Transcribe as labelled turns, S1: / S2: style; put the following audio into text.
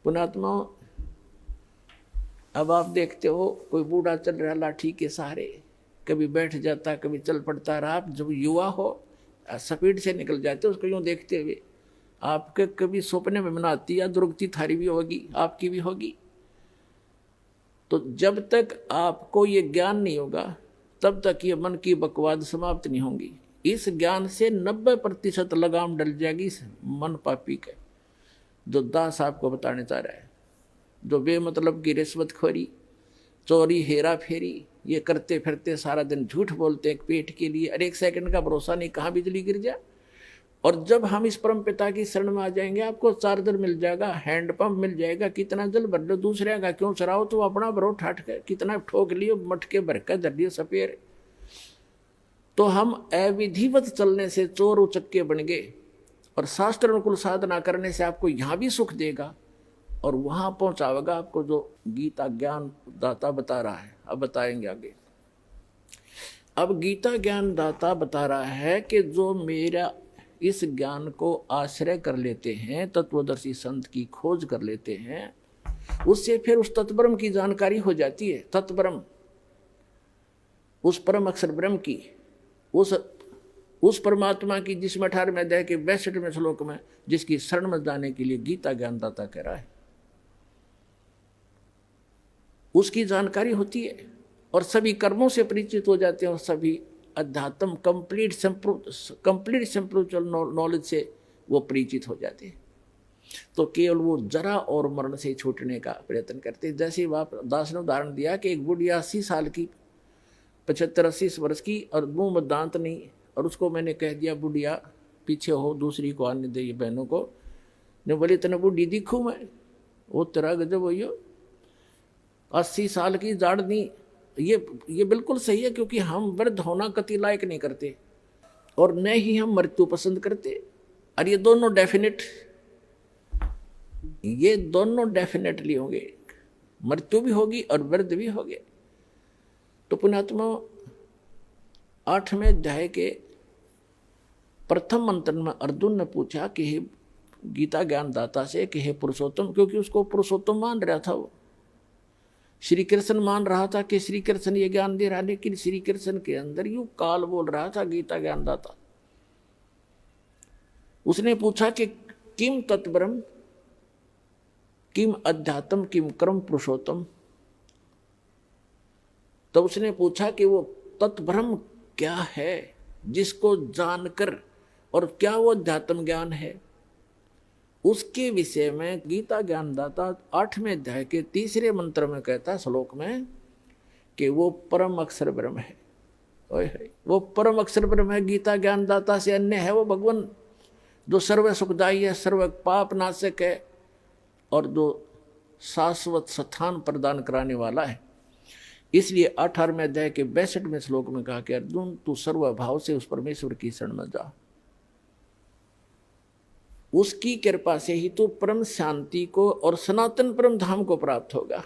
S1: पुण्यात्मा, अब आप देखते हो कोई बूढ़ा चल रहा लाठी के सहारे, कभी बैठ जाता कभी चल पड़ता रहा। आप जब युवा हो स्पीड से निकल जाते उसको यूँ देखते हुए, आपके कभी सपने में बनाती या दुर्गति थारी भी होगी, आपकी भी होगी। तो जब तक आपको ये ज्ञान नहीं होगा तब तक ये मन की बकवाद समाप्त नहीं होंगी। इस ज्ञान से 90% लगाम डल जाएगी इस मन पापी के, जो दास आपको बताने चाह रहा है। जो बेमतलब की रिश्वतखोरी, चोरी, हेरा फेरी ये करते फिरते सारा दिन झूठ बोलते हैं पेट के लिए, और एक सेकंड का भरोसा नहीं कहाँ बिजली गिर जाए। और जब हम इस परम पिता की शरण में आ जाएंगे, आपको चार्जर मिल जाएगा, हैंडपंप मिल जाएगा, कितना जल भर लो, दूसरे का क्यों चराओ, तो अपना भरो ठाठ के, कितना ठोक लियो, मटके भर कर धर लियो सपेर। तो हम अविधिवत चलने से चोर उचक्के बन गए, और शास्त्र अनुकूल साधना करने से आपको यहाँ भी सुख देगा और वहां पहुंचावेगा आपको जो गीता ज्ञान दाता बता रहा है। अब बताएंगे आगे। अब गीता ज्ञान दाता बता रहा है कि जो मेरा इस ज्ञान को आश्रय कर लेते हैं, तत्वदर्शी संत की खोज कर लेते हैं, उससे फिर उस तत्ब्रह्म की जानकारी हो जाती है। तत्ब्रह्म, उस परम अक्षर ब्रह्म की, उस परमात्मा की जिसमें 18वें अध्याय के 62वें श्लोक में जिसकी शरण में जाने के लिए गीता ज्ञानदाता कह रहा है, उसकी जानकारी होती है और सभी कर्मों से परिचित हो जाते हैं और सभी अध्यात्म कंप्लीट स्पिरिचुअल नॉलेज से वो परिचित हो जाते हैं। तो केवल वो जरा और मरण से छूटने का प्रयत्न करते हैं। जैसे बाप दास ने उदाहरण दिया कि एक बुढ़िया 80 साल की, 75-80 वर्ष की, और मुंह में दांत नहीं, और उसको मैंने कह दिया बुढ़िया पीछे हो, दूसरी को आने दे, बहनों को। ने बोली तेने बुढ़ी दिखूँ मैं? वो तेरा गजब हो, 80 साल की जाड़ नहीं। ये बिल्कुल सही है, क्योंकि हम वृद्ध होना कति लायक नहीं करते और न ही हम मृत्यु पसंद करते। और ये दोनों डेफिनेटली होंगे, मृत्यु भी होगी और वृद्ध भी होंगे। तो पुण्यात्मा 8वें अध्याय के प्रथम मंत्र में अर्जुन ने पूछा कि हे गीता ज्ञानदाता से कि हे पुरुषोत्तम, क्योंकि उसको पुरुषोत्तम मान रहा था, वो श्री कृष्ण मान रहा था कि श्री कृष्ण ये ज्ञान दे रहा, लेकिन श्री कृष्ण के अंदर यूं काल बोल रहा था गीता ज्ञानदाता। उसने पूछा कि किम तत्ब्रह्म, किम अध्यात्म, किम कर्म पुरुषोत्तम। तो उसने पूछा कि वो तत्ब्रह्म क्या है जिसको जानकर, और क्या वो अध्यात्म ज्ञान है, उसके विषय में गीता ज्ञानदाता 8वें अध्याय के 3रे मंत्र में कहता, श्लोक में, कि वो परम अक्षर ब्रह्म है। वो परम अक्षर ब्रह्म है, गीता ज्ञानदाता से अन्य है वो भगवान, जो सर्व सुखदायी है, सर्व पाप नाशक है, और जो शाश्वत स्थान प्रदान कराने वाला है। इसलिए 18वें अध्याय के 62वें श्लोक में कहा कि अर्जुन तू सर्वभाव से उस परमेश्वर की शरण में जा, उसकी कृपा से ही तो परम शांति को और सनातन परम धाम को प्राप्त होगा।